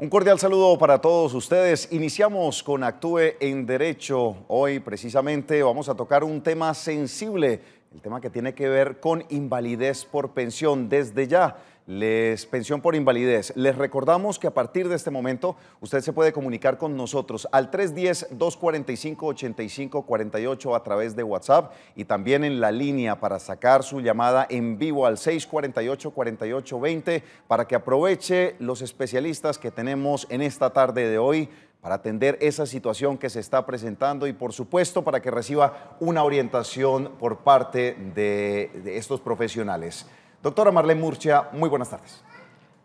Un cordial saludo para todos ustedes. Iniciamos con Actúe en Derecho. Hoy precisamente vamos a tocar un tema sensible, el tema que tiene que ver con invalidez por pensión. Desde ya, pensión por invalidez. Les recordamos que a partir de este momento usted se puede comunicar con nosotros al 310-245-8548 a través de WhatsApp y también en la línea para sacar su llamada en vivo al 648-4820 para que aproveche los especialistas que tenemos en esta tarde de hoy para atender esa situación que se está presentando y por supuesto para que reciba una orientación por parte de estos profesionales. Doctora Marlene Murcia, muy buenas tardes.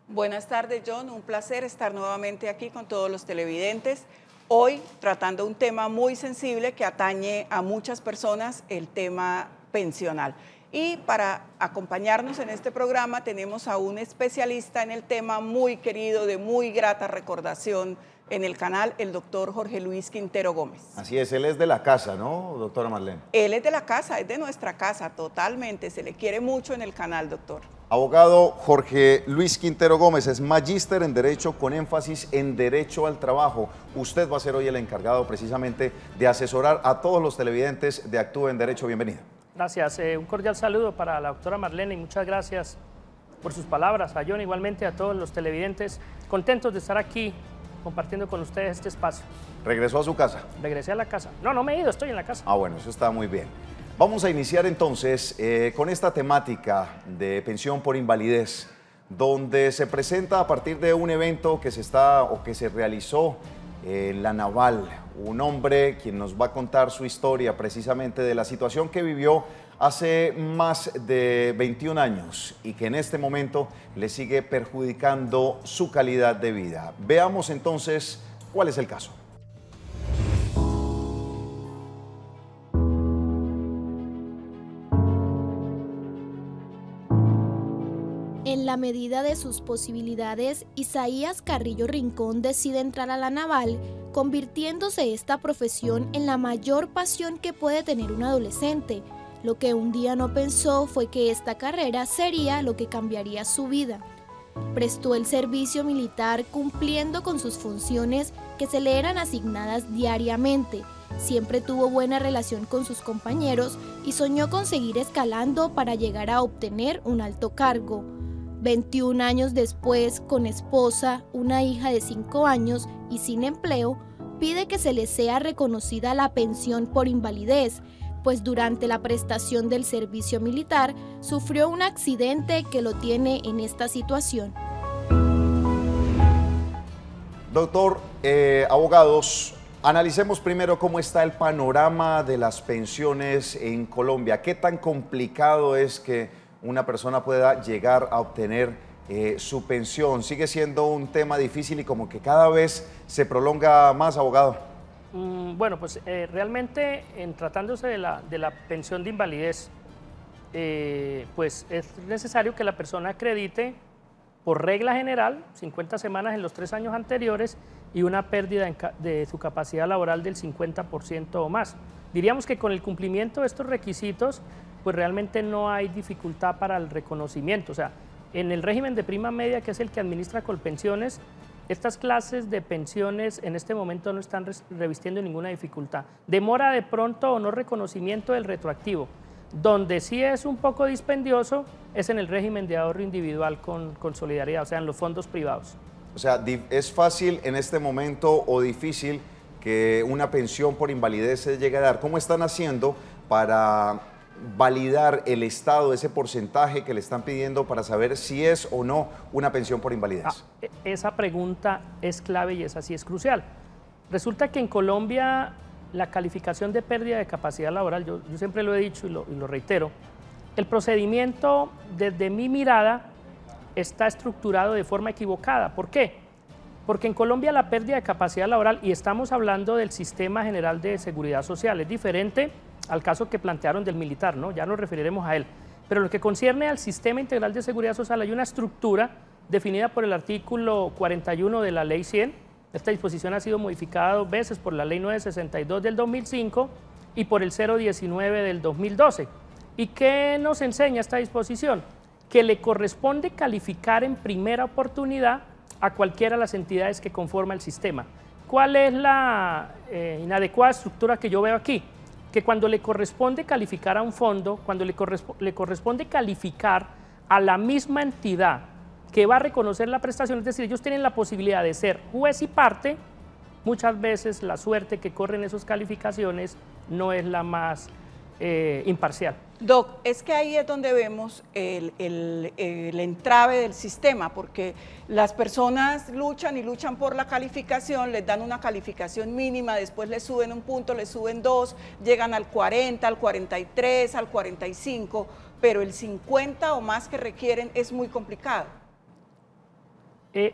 Buenas tardes, John. Un placer estar nuevamente aquí con todos los televidentes. Hoy tratando un tema muy sensible que atañe a muchas personas, el tema pensional. Y para acompañarnos en este programa tenemos a un especialista en el tema muy querido, de muy grata recordación en el canal, el doctor Jorge Luis Quintero Gómez. Así es, él es de la casa, ¿no, doctora Marlene? Él es de la casa, es de nuestra casa, totalmente. Se le quiere mucho en el canal, doctor. Abogado Jorge Luis Quintero Gómez es magíster en Derecho con énfasis en Derecho al Trabajo. Usted va a ser hoy el encargado precisamente de asesorar a todos los televidentes de Actúe en Derecho. Bienvenido. Gracias. Un cordial saludo para la doctora Marlene y muchas gracias por sus palabras. A John igualmente, a todos los televidentes. Contentos de estar aquí compartiendo con ustedes este espacio. ¿Regresó a su casa? Regresé a la casa. No me he ido, estoy en la casa. Ah, bueno, eso está muy bien. Vamos a iniciar entonces con esta temática de pensión por invalidez, donde se presenta a partir de un evento que se realizó en La Naval. Un hombre quien nos va a contar su historia precisamente de la situación que vivió hace más de 21 años y que en este momento le sigue perjudicando su calidad de vida. Veamos entonces cuál es el caso. En la medida de sus posibilidades, Isaías Carrillo Rincón decide entrar a La Naval, convirtiéndose esta profesión en la mayor pasión que puede tener un adolescente. Lo que un día no pensó fue que esta carrera sería lo que cambiaría su vida. Prestó el servicio militar cumpliendo con sus funciones que se le eran asignadas diariamente. Siempre tuvo buena relación con sus compañeros y soñó con seguir escalando para llegar a obtener un alto cargo. 21 años después, con esposa, una hija de 5 años y sin empleo, pide que se le sea reconocida la pensión por invalidez, pues durante la prestación del servicio militar sufrió un accidente que lo tiene en esta situación. Doctor, abogados, analicemos primero cómo está el panorama de las pensiones en Colombia. ¿Qué tan complicado es que una persona pueda llegar a obtener su pensión? ¿Sigue siendo un tema difícil y como que cada vez se prolonga más, abogado? Bueno, pues realmente tratándose de la pensión de invalidez, pues es necesario que la persona acredite por regla general 50 semanas en los 3 años anteriores y una pérdida de su capacidad laboral del 50% o más. Diríamos que con el cumplimiento de estos requisitos, pues realmente no hay dificultad para el reconocimiento. O sea, en el régimen de prima media, que es el que administra Colpensiones, estas clases de pensiones en este momento no están revistiendo ninguna dificultad. Demora de pronto o no reconocimiento del retroactivo. Donde sí es un poco dispendioso es en el régimen de ahorro individual con solidaridad, o sea, en los fondos privados. O sea, ¿es fácil en este momento o difícil que una pensión por invalidez se llegue a dar? ¿Cómo están haciendo para validar el estado, ese porcentaje que le están pidiendo para saber si es o no una pensión por invalidez? Esa pregunta es clave y esa sí es crucial. Resulta que en Colombia la calificación de pérdida de capacidad laboral, yo siempre lo he dicho y lo reitero, el procedimiento desde mi mirada está estructurado de forma equivocada. ¿Por qué? Porque en Colombia la pérdida de capacidad laboral, y estamos hablando del Sistema General de Seguridad Social, es diferente al caso que plantearon del militar, ¿no? Ya nos referiremos a él. Pero lo que concierne al Sistema Integral de Seguridad Social, hay una estructura definida por el artículo 41 de la Ley 100. Esta disposición ha sido modificada 2 veces por la Ley 962 del 2005 y por el 019 del 2012. ¿Y qué nos enseña esta disposición? Que le corresponde calificar en primera oportunidad a cualquiera de las entidades que conforman el sistema. ¿Cuál es la inadecuada estructura que yo veo aquí? Que cuando le corresponde calificar a un fondo, cuando le corresponde calificar a la misma entidad que va a reconocer la prestación, es decir, ellos tienen la posibilidad de ser juez y parte, muchas veces la suerte que corren esas calificaciones no es la más imparcial. Doc, es que ahí es donde vemos el entrave del sistema, porque las personas luchan y luchan por la calificación, les dan una calificación mínima, después les suben un punto, les suben 2, llegan al 40, al 43, al 45, pero el 50 o más que requieren es muy complicado.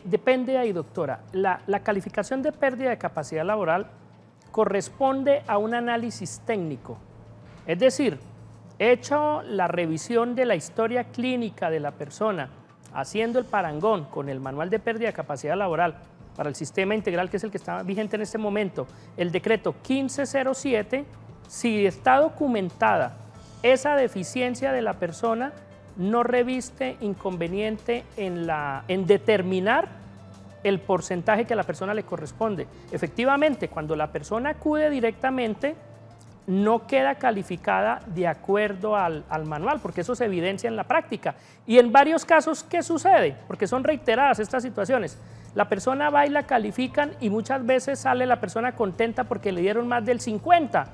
Depende ahí, doctora. La calificación de pérdida de capacidad laboral corresponde a un análisis técnico. Es decir, hecho la revisión de la historia clínica de la persona, haciendo el parangón con el manual de pérdida de capacidad laboral para el sistema integral, que es el que está vigente en este momento, el decreto 1507, si está documentada esa deficiencia de la persona, no reviste inconveniente en determinar el porcentaje que a la persona le corresponde. Efectivamente, cuando la persona acude directamente, no queda calificada de acuerdo al manual, porque eso se evidencia en la práctica. Y en varios casos, ¿qué sucede? Porque son reiteradas estas situaciones. La persona va y la califican y muchas veces sale la persona contenta porque le dieron más del 50,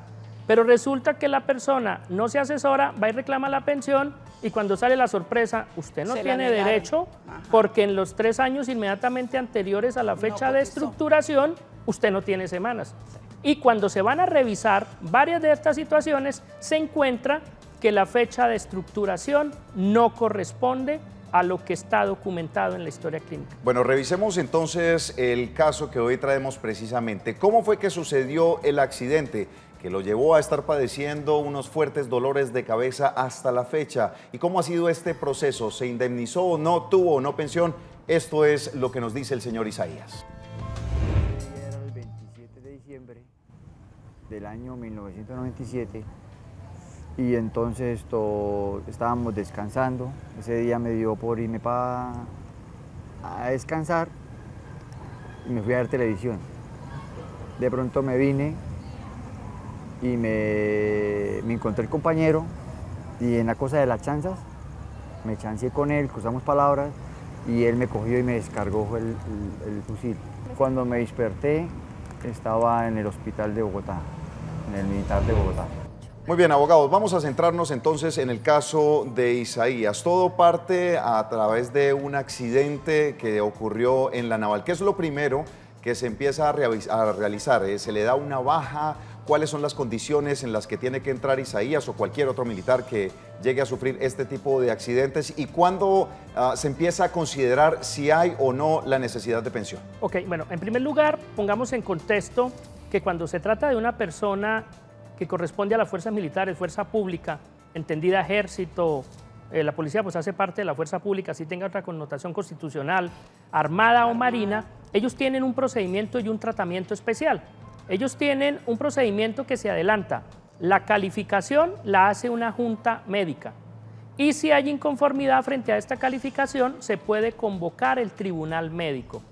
pero resulta que la persona no se asesora, va y reclama la pensión y cuando sale la sorpresa, usted no tiene derecho porque en los 3 años inmediatamente anteriores a la fecha de estructuración, usted no tiene semanas. Y cuando se van a revisar varias de estas situaciones, se encuentra que la fecha de estructuración no corresponde a lo que está documentado en la historia clínica. Bueno, revisemos entonces el caso que hoy traemos precisamente. ¿Cómo fue que sucedió el accidente que lo llevó a estar padeciendo unos fuertes dolores de cabeza hasta la fecha? ¿Y cómo ha sido este proceso? ¿Se indemnizó o no? ¿Tuvo o no pensión? Esto es lo que nos dice el señor Isaías. Era el 27 de diciembre del año 1997 y entonces estábamos descansando. Ese día me dio por irme a descansar y me fui a ver televisión. De pronto me vine y me encontré el compañero y en la cosa de las chanzas me chanceé con él, cruzamos palabras y él me cogió y me descargó el fusil. Cuando me desperté estaba en el hospital de Bogotá, en el militar de Bogotá. Muy bien, abogados, vamos a centrarnos entonces en el caso de Isaías. Todo parte a través de un accidente que ocurrió en la Naval. ¿Qué es lo primero que se empieza a realizar? ¿Se le da una baja? ¿Cuáles son las condiciones en las que tiene que entrar Isaías o cualquier otro militar que llegue a sufrir este tipo de accidentes? ¿Y cuándo se empieza a considerar si hay o no la necesidad de pensión? Ok, bueno, en primer lugar, pongamos en contexto que cuando se trata de una persona que corresponde a las fuerzas militares, fuerza pública, entendida ejército, la policía pues hace parte de la fuerza pública, si tenga otra connotación constitucional, armada o marina, ellos tienen un procedimiento y un tratamiento especial. Ellos tienen un procedimiento que se adelanta. La calificación la hace una junta médica. Y si hay inconformidad frente a esta calificación, se puede convocar el tribunal médico.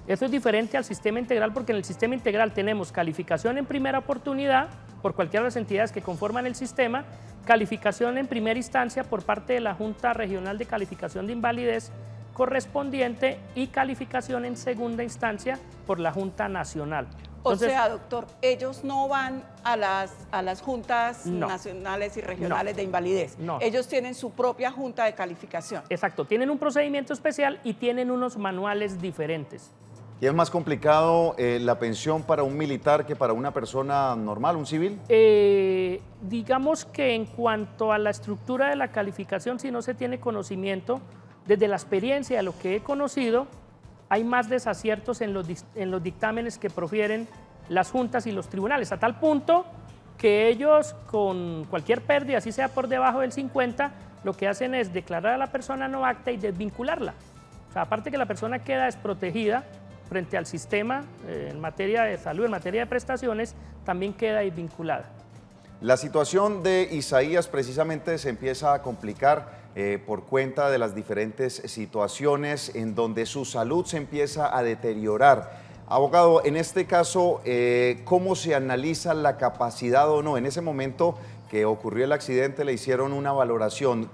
Esto es diferente al sistema integral porque en el sistema integral tenemos calificación en primera oportunidad por cualquiera de las entidades que conforman el sistema, calificación en primera instancia por parte de la Junta Regional de Calificación de Invalidez correspondiente y calificación en segunda instancia por la Junta Nacional. Entonces, o sea, doctor, ellos no van a las juntas nacionales y regionales de invalidez. Ellos tienen su propia junta de calificación. Exacto, tienen un procedimiento especial y tienen unos manuales diferentes. ¿Y es más complicado la pensión para un militar que para una persona normal, un civil? Digamos que en cuanto a la estructura de la calificación, si no se tiene conocimiento, desde la experiencia de lo que he conocido, hay más desaciertos en los dictámenes que profieren las juntas y los tribunales, a tal punto que ellos con cualquier pérdida, así sea por debajo del 50, lo que hacen es declarar a la persona no apta y desvincularla. O sea, aparte que la persona queda desprotegida frente al sistema en materia de salud, en materia de prestaciones, también queda desvinculada. La situación de Isaías precisamente se empieza a complicar por cuenta de las diferentes situaciones en donde su salud se empieza a deteriorar. Abogado, en este caso, ¿cómo se analiza la capacidad o no? En ese momento que ocurrió el accidente le hicieron una valoración.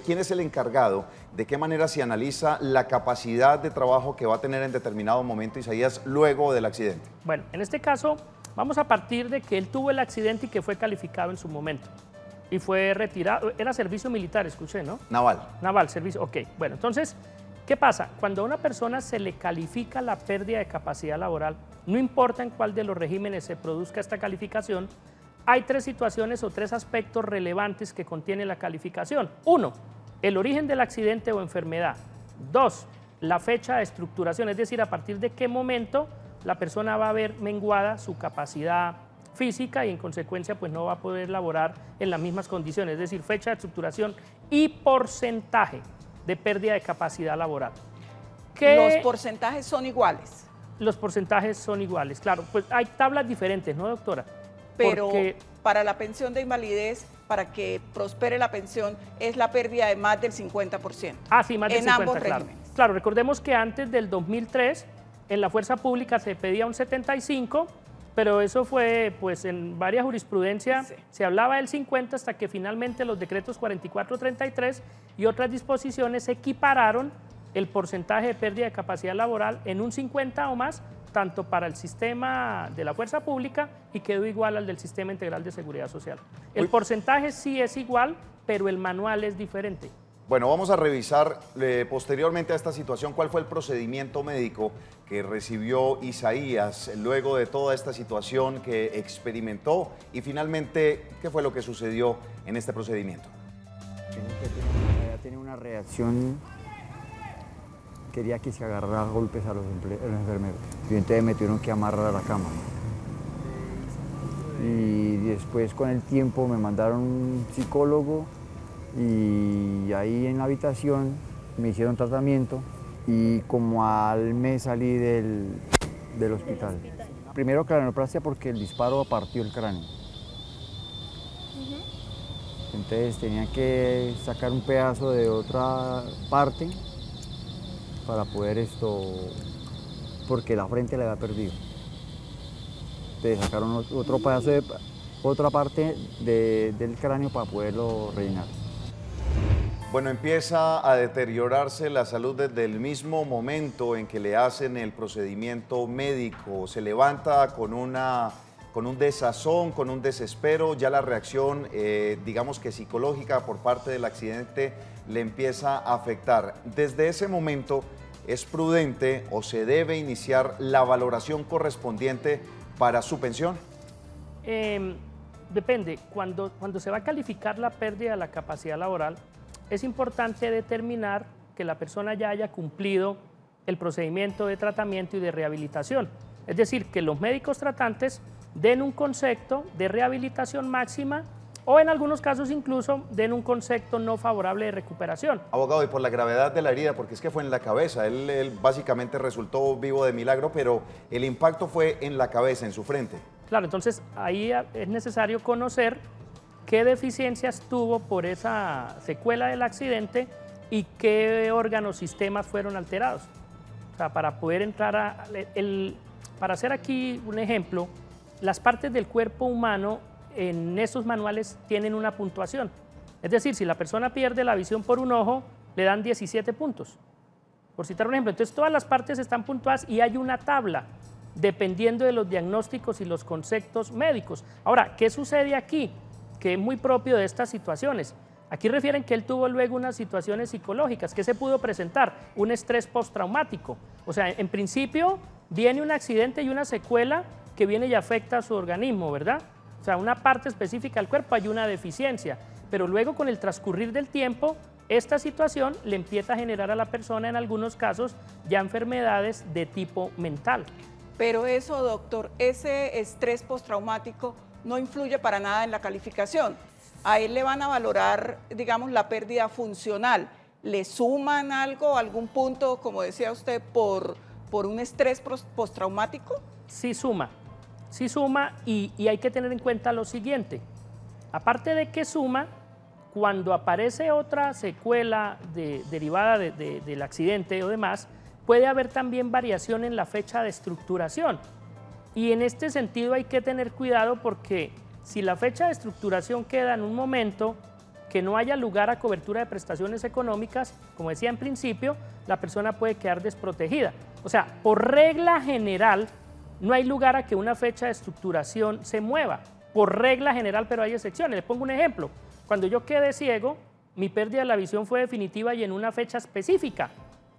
¿Quién es el encargado? ¿De qué manera se analiza la capacidad de trabajo que va a tener en determinado momento Isaías luego del accidente? Bueno, en este caso vamos a partir de que él tuvo el accidente y que fue calificado en su momento. Y fue retirado, era servicio militar, escuché, ¿no? Naval. Naval, servicio, ok. Bueno, entonces, ¿qué pasa? Cuando a una persona se le califica la pérdida de capacidad laboral, no importa en cuál de los regímenes se produzca esta calificación, hay tres situaciones o tres aspectos relevantes que contiene la calificación. Uno, el origen del accidente o enfermedad. Dos, la fecha de estructuración, es decir, a partir de qué momento la persona va a ver menguada su capacidad física y en consecuencia pues no va a poder laborar en las mismas condiciones, es decir, fecha de estructuración y porcentaje de pérdida de capacidad laboral. ¿Los porcentajes son iguales? Los porcentajes son iguales, claro, pues hay tablas diferentes, ¿no, doctora? Pero para la pensión de invalidez, para que prospere la pensión, es la pérdida de más del 50%. Ah, sí, más del 50%, en ambos claro. regímenes. Claro, recordemos que antes del 2003, en la fuerza pública se pedía un 75%, pero eso fue, pues en varias jurisprudencias Sí. se hablaba del 50% hasta que finalmente los decretos 4433 y otras disposiciones equipararon el porcentaje de pérdida de capacidad laboral en un 50% o más, tanto para el sistema de la fuerza pública y quedó igual al del sistema integral de seguridad social. El porcentaje sí es igual, pero el manual es diferente. Bueno, vamos a revisar posteriormente a esta situación cuál fue el procedimiento médico que recibió Isaías luego de toda esta situación que experimentó y finalmente qué fue lo que sucedió en este procedimiento. Tenía una reacción, quería que se agarrara a golpes a los enfermeros y entonces me tuvieron que amarrar a la cama. Y después con el tiempo me mandaron un psicólogo y ahí en la habitación me hicieron tratamiento y como al mes salí del hospital. Primero cranioplastia porque el disparo partió el cráneo. Entonces tenía que sacar un pedazo de otra parte para poder porque la frente la había perdido. Entonces sacaron otro pedazo de otra parte del cráneo para poderlo rellenar. Bueno, empieza a deteriorarse la salud desde el mismo momento en que le hacen el procedimiento médico. Se levanta con un desazón, con un desespero. Ya la reacción, digamos que psicológica por parte del accidente le empieza a afectar. Desde ese momento, ¿es prudente o se debe iniciar la valoración correspondiente para su pensión? Depende. Cuando se va a calificar la pérdida de la capacidad laboral, es importante determinar que la persona ya haya cumplido el procedimiento de tratamiento y de rehabilitación. Es decir, que los médicos tratantes den un concepto de rehabilitación máxima o en algunos casos incluso den un concepto no favorable de recuperación. Abogado, y por la gravedad de la herida, porque es que fue en la cabeza, él básicamente resultó vivo de milagro, pero el impacto fue en la cabeza, en su frente. Claro, entonces ahí es necesario conocer qué deficiencias tuvo por esa secuela del accidente y qué órganos, sistemas fueron alterados. O sea, para poder entrar para hacer aquí un ejemplo, las partes del cuerpo humano en esos manuales tienen una puntuación. Es decir, si la persona pierde la visión por un ojo, le dan 17 puntos. Por citar un ejemplo, entonces todas las partes están puntuadas y hay una tabla dependiendo de los diagnósticos y los conceptos médicos. Ahora, ¿qué sucede aquí? Que es muy propio de estas situaciones. Aquí refieren que él tuvo luego unas situaciones psicológicas. ¿Qué se pudo presentar? Un estrés postraumático. O sea, en principio viene un accidente y una secuela que viene y afecta a su organismo, ¿verdad? O sea, una parte específica del cuerpo hay una deficiencia, pero luego con el transcurrir del tiempo, esta situación le empieza a generar a la persona en algunos casos ya enfermedades de tipo mental. Pero eso, doctor, ese estrés postraumático no influye para nada en la calificación. A él le van a valorar, digamos, la pérdida funcional. ¿Le suman algo, algún punto, como decía usted, por un estrés postraumático? Sí suma y hay que tener en cuenta lo siguiente. Aparte de que suma, cuando aparece otra secuela derivada del accidente o demás, puede haber también variación en la fecha de estructuración. Y en este sentido hay que tener cuidado porque si la fecha de estructuración queda en un momento que no haya lugar a cobertura de prestaciones económicas, como decía en principio, la persona puede quedar desprotegida. O sea, por regla general, no hay lugar a que una fecha de estructuración se mueva. Por regla general, pero hay excepciones. Le pongo un ejemplo. Cuando yo quedé ciego, mi pérdida de la visión fue definitiva y en una fecha específica.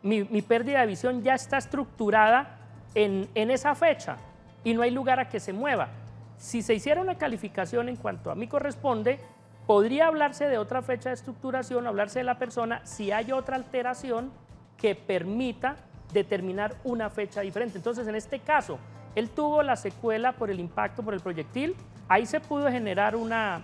Mi pérdida de visión ya está estructurada en esa fecha y no hay lugar a que se mueva. Si se hiciera una calificación en cuanto a mí corresponde, podría hablarse de otra fecha de estructuración, hablarse de la persona si hay otra alteración que permita determinar una fecha diferente. Entonces, en este caso, él tuvo la secuela por el impacto, por el proyectil, ahí se pudo generar una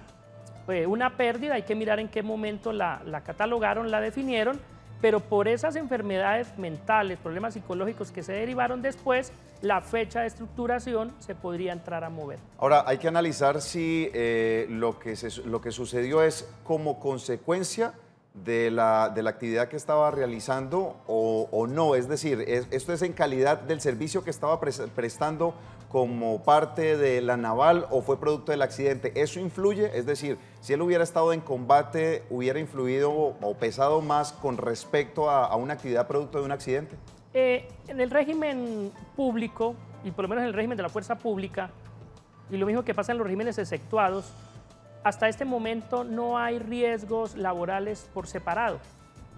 pérdida, hay que mirar en qué momento la catalogaron, la definieron, pero por esas enfermedades mentales, problemas psicológicos que se derivaron después, la fecha de estructuración se podría entrar a mover. Ahora, hay que analizar si lo que sucedió es como consecuencia de la actividad que estaba realizando o no. Es decir, ¿esto es en calidad del servicio que estaba prestando como parte de la naval o fue producto del accidente? ¿Eso influye? Es decir, si él hubiera estado en combate, ¿hubiera influido o pesado más con respecto a una actividad producto de un accidente? En el régimen público, y por lo menos en el régimen de la fuerza pública, y lo mismo que pasa en los regímenes exceptuados, hasta este momento no hay riesgos laborales por separado.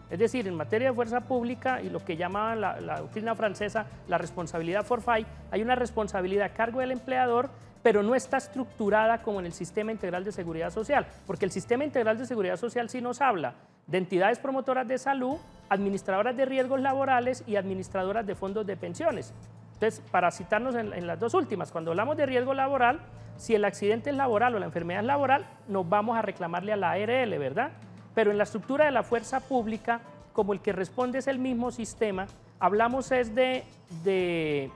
Es decir, en materia de fuerza pública y lo que llamaban la doctrina francesa la responsabilidad forfait, hay una responsabilidad a cargo del empleador, pero no está estructurada como en el Sistema Integral de Seguridad Social, porque el Sistema Integral de Seguridad Social sí nos habla de entidades promotoras de salud, administradoras de riesgos laborales y administradoras de fondos de pensiones. Entonces, para citarnos en las dos últimas, cuando hablamos de riesgo laboral, si el accidente es laboral o la enfermedad es laboral, nos vamos a reclamarle a la ARL, ¿verdad? Pero en la estructura de la fuerza pública, como el que responde es el mismo sistema, hablamos es de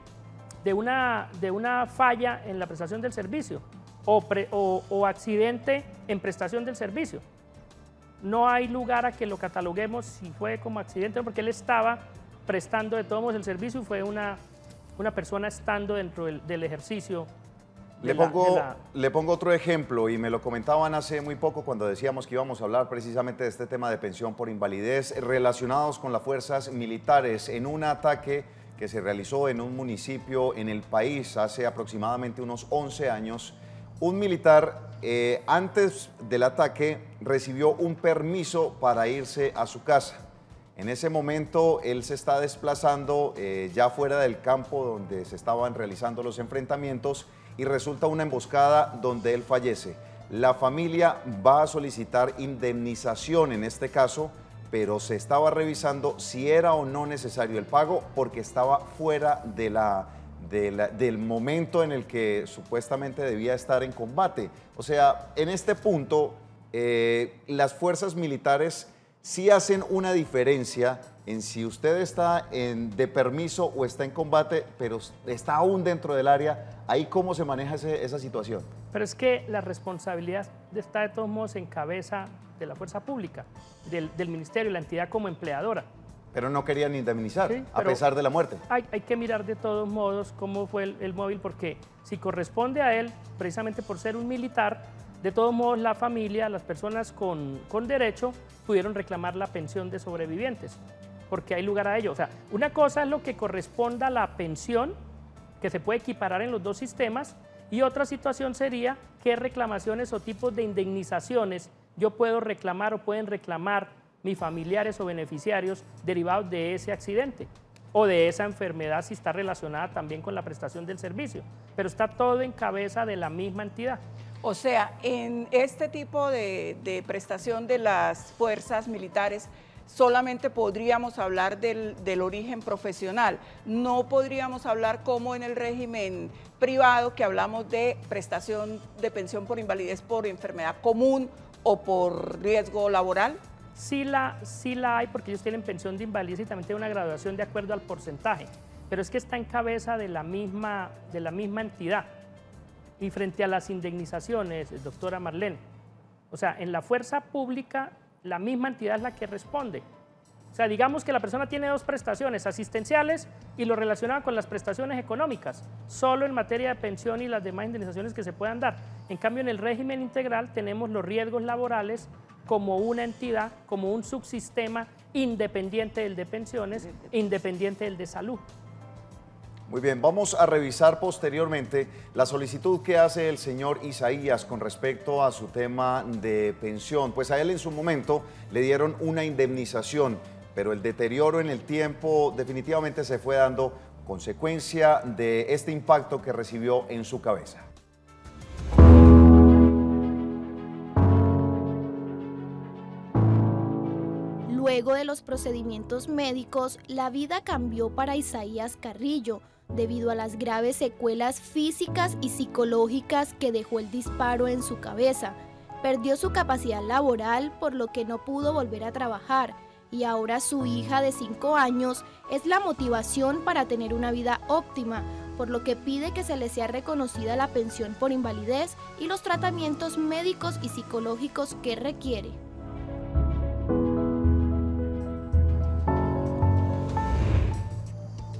una falla en la prestación del servicio o accidente en prestación del servicio. No hay lugar a que lo cataloguemos si fue como accidente, porque él estaba prestando de todos modos el servicio y fue una persona estando dentro del ejercicio. Le pongo otro ejemplo y me lo comentaban hace muy poco cuando decíamos que íbamos a hablar precisamente de este tema de pensión por invalidez relacionados con las fuerzas militares en un ataque que se realizó en un municipio en el país hace aproximadamente unos 11 años. Un militar antes del ataque recibió un permiso para irse a su casa. En ese momento él se está desplazando ya fuera del campo donde se estaban realizando los enfrentamientos y resulta una emboscada donde él fallece. La familia va a solicitar indemnización en este caso, pero se estaba revisando si era o no necesario el pago porque estaba fuera del momento en el que supuestamente debía estar en combate. O sea, en este punto, las fuerzas militares sí hacen una diferencia en si usted está de permiso o está en combate, pero está aún dentro del área. ¿Ahí cómo se maneja esa situación? Pero es que la responsabilidad está de todos modos en cabeza de la fuerza pública, del ministerio, la entidad como empleadora. Pero no querían indemnizar, sí, a pesar de la muerte. Hay que mirar de todos modos cómo fue el móvil, porque si corresponde a él, precisamente por ser un militar, de todos modos la familia, las personas con derecho, pudieron reclamar la pensión de sobrevivientes, porque hay lugar a ello. O sea, una cosa es lo que corresponda a la pensión, que se puede equiparar en los dos sistemas, y otra situación sería qué reclamaciones o tipos de indemnizaciones yo puedo reclamar o pueden reclamar mis familiares o beneficiarios derivados de ese accidente o de esa enfermedad si está relacionada también con la prestación del servicio. Pero está todo en cabeza de la misma entidad. O sea, en este tipo de prestación de las fuerzas militares, solamente podríamos hablar del origen profesional. No podríamos hablar como en el régimen privado, que hablamos de prestación de pensión por invalidez por enfermedad común o por riesgo laboral. Sí la hay, porque ellos tienen pensión de invalidez y también tienen una graduación de acuerdo al porcentaje, pero es que está en cabeza de la misma entidad. Y frente a las indemnizaciones, doctora Marlene, O sea, en la fuerza pública, la misma entidad es la que responde. O sea, digamos que la persona tiene dos prestaciones, asistenciales y lo relacionado con las prestaciones económicas, solo en materia de pensión y las demás indemnizaciones que se puedan dar. En cambio, en el régimen integral tenemos los riesgos laborales como una entidad, como un subsistema independiente del de pensiones, independiente del de salud. Muy bien, vamos a revisar posteriormente la solicitud que hace el señor Isaías con respecto a su tema de pensión. Pues a él en su momento le dieron una indemnización, pero el deterioro en el tiempo definitivamente se fue dando consecuencia de este impacto que recibió en su cabeza. Luego de los procedimientos médicos, la vida cambió para Isaías Carrillo, debido a las graves secuelas físicas y psicológicas que dejó el disparo en su cabeza. Perdió su capacidad laboral, por lo que no pudo volver a trabajar, y ahora su hija de 5 años es la motivación para tener una vida óptima, por lo que pide que se le sea reconocida la pensión por invalidez y los tratamientos médicos y psicológicos que requiere.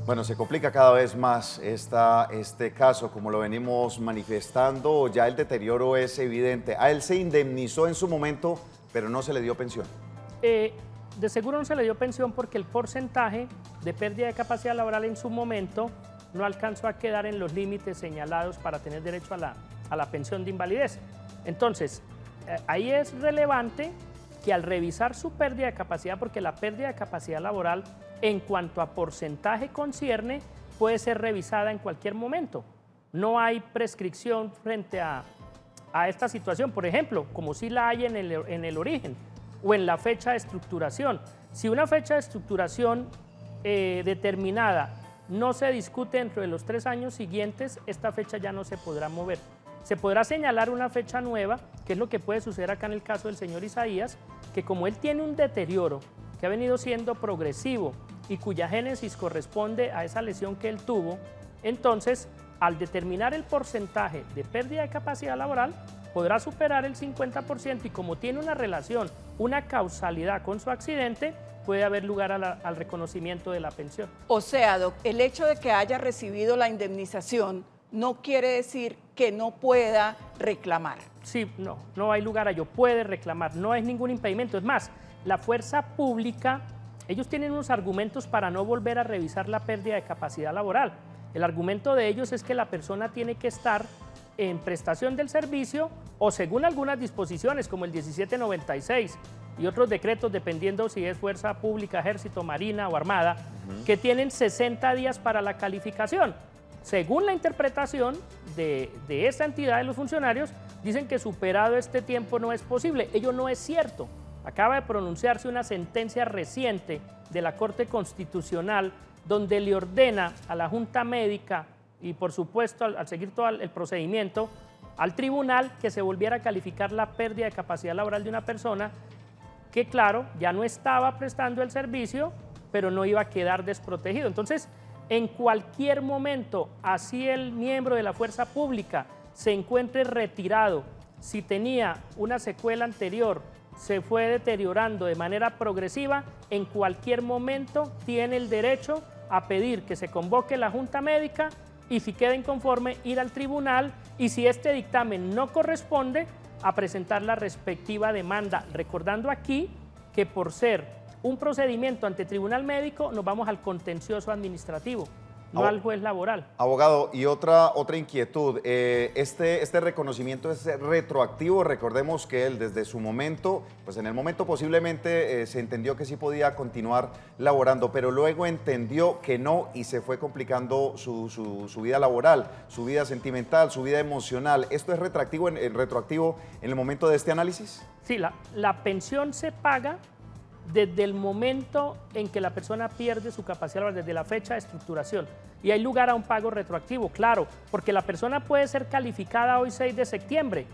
Bueno, se complica cada vez más este caso, como lo venimos manifestando, ya el deterioro es evidente. A él se indemnizó en su momento, pero no se le dio pensión. De seguro no se le dio pensión porque el porcentaje de pérdida de capacidad laboral en su momento no alcanzó a quedar en los límites señalados para tener derecho a la pensión de invalidez. Entonces, ahí es relevante que al revisar su pérdida de capacidad, porque la pérdida de capacidad laboral en cuanto a porcentaje concierne, puede ser revisada en cualquier momento. No hay prescripción frente a esta situación, por ejemplo, como sí la hay en el origen o en la fecha de estructuración. Si una fecha de estructuración determinada no se discute dentro de los 3 años siguientes, esta fecha ya no se podrá mover. Se podrá señalar una fecha nueva, que es lo que puede suceder acá en el caso del señor Isaías, que como él tiene un deterioro que ha venido siendo progresivo y cuya génesis corresponde a esa lesión que él tuvo, entonces, al determinar el porcentaje de pérdida de capacidad laboral, podrá superar el 50% y como tiene una relación, una causalidad con su accidente, puede haber lugar al reconocimiento de la pensión. O sea, Doc, el hecho de que haya recibido la indemnización no quiere decir que no pueda reclamar. Sí, no hay lugar a ello, puede reclamar, no es ningún impedimento. Es más, la fuerza pública, ellos tienen unos argumentos para no volver a revisar la pérdida de capacidad laboral. El argumento de ellos es que la persona tiene que estar en prestación del servicio o según algunas disposiciones como el 1796 y otros decretos dependiendo si es fuerza pública, ejército, marina o armada, que tienen 60 días para la calificación. Según la interpretación de esta entidad de los funcionarios, dicen que superado este tiempo no es posible. Ello no es cierto. Acaba de pronunciarse una sentencia reciente de la Corte Constitucional donde le ordena a la Junta Médica y por supuesto al seguir todo el procedimiento al tribunal que se volviera a calificar la pérdida de capacidad laboral de una persona que claro, ya no estaba prestando el servicio, pero no iba a quedar desprotegido. Entonces, en cualquier momento, así el miembro de la fuerza pública se encuentre retirado, si tenía una secuela anterior, se fue deteriorando de manera progresiva, en cualquier momento tiene el derecho a pedir que se convoque la Junta Médica y si queda inconforme, ir al tribunal y si este dictamen no corresponde, a presentar la respectiva demanda. Recordando aquí que por ser un procedimiento ante tribunal médico nos vamos al contencioso administrativo, no al juez laboral. Abogado, y otra inquietud, este reconocimiento es retroactivo. Recordemos que él desde su momento, pues en el momento posiblemente se entendió que sí podía continuar laborando, pero luego entendió que no y se fue complicando su vida laboral, su vida sentimental, su vida emocional. ¿Esto es retroactivo en el momento de este análisis? Sí, la pensión se paga desde el momento en que la persona pierde su capacidad laboral, desde la fecha de estructuración. Y hay lugar a un pago retroactivo, claro, porque la persona puede ser calificada hoy 6 de septiembre,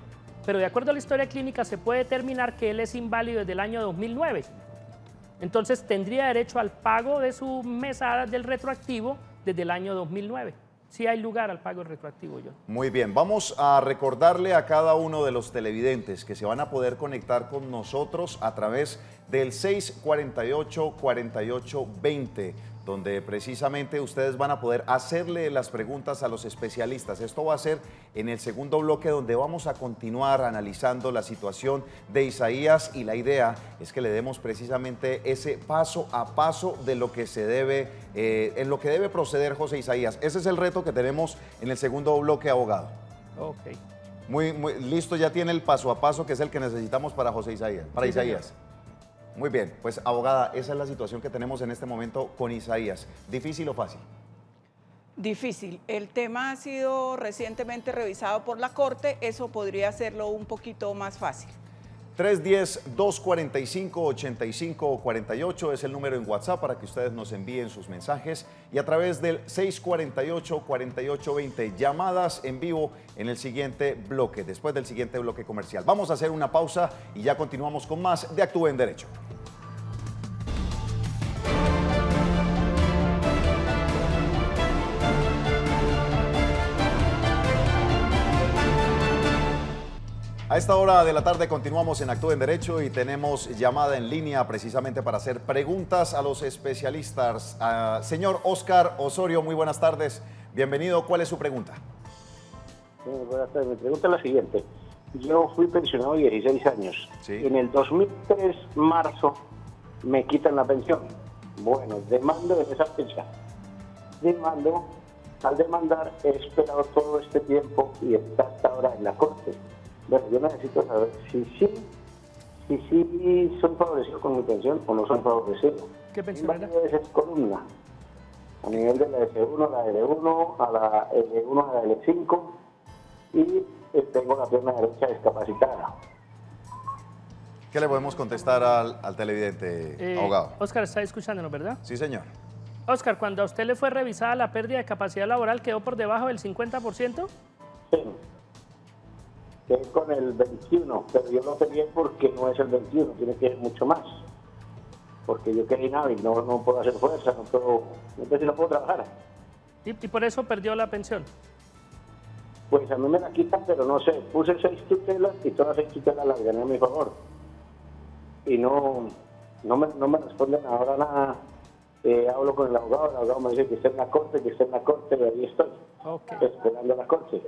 pero de acuerdo a la historia clínica se puede determinar que él es inválido desde el año 2009. Entonces tendría derecho al pago de sus mesadas del retroactivo desde el año 2009. sí hay lugar al pago retroactivo, John. Muy bien, vamos a recordarle a cada uno de los televidentes que se van a poder conectar con nosotros a través del 648-4820, donde precisamente ustedes van a poder hacerle las preguntas a los especialistas. Esto va a ser en el segundo bloque, donde vamos a continuar analizando la situación de Isaías, y la idea es que le demos precisamente ese paso a paso de lo que se debe, en lo que debe proceder José Isaías. Ese es el reto que tenemos en el segundo bloque, abogado. Ok. Muy listo, ya tiene el paso a paso que es el que necesitamos para José Isaías, para Sí, Isaías. señor. Muy bien, pues abogada, esa es la situación que tenemos en este momento con Isaías. ¿Difícil o fácil? Difícil. El tema ha sido recientemente revisado por la Corte, eso podría hacerlo un poquito más fácil. 310-245-8548 es el número en WhatsApp para que ustedes nos envíen sus mensajes, y a través del 648-4820 llamadas en vivo en el siguiente bloque, después del siguiente bloque comercial. Vamos a hacer una pausa y ya continuamos con más de Actúe en Derecho. A esta hora de la tarde continuamos en Actúe en Derecho y tenemos llamada en línea precisamente para hacer preguntas a los especialistas. Señor Oscar Osorio, muy buenas tardes. Bienvenido. ¿Cuál es su pregunta? Buenas tardes. Mi pregunta es la siguiente. Yo fui pensionado 16 años. Sí. En el 2003, marzo, me quitan la pensión. Bueno, demando en esa fecha. Demando. Al demandar, he esperado todo este tiempo y está hasta ahora en la Corte. Bueno, yo necesito saber si sí soy favorecido con mi pensión o no soy favorecido. ¿Qué pensión era? Es columna. A nivel de la S1, la L1, a la L1, a la L5, y tengo la pierna derecha discapacitada. ¿Qué le podemos contestar al televidente, abogado? Oscar está escuchándonos, ¿verdad? Sí, señor. Oscar, cuando a usted le fue revisada la pérdida de capacidad laboral, ¿quedó por debajo del 50%? Sí. Quedé con el 21, pero yo lo peleé porque no es el 21, tiene que ser mucho más. Porque yo quedé inhábil, no puedo hacer fuerza, no puedo trabajar. ¿Y por eso perdió la pensión? Pues a mí me la quitan, pero no sé, puse 6 tutelas y todas 6 tutelas las gané a mi favor. Y no me responden ahora nada. Hablo con el abogado me dice que esté en la Corte, y ahí estoy, esperando la Corte.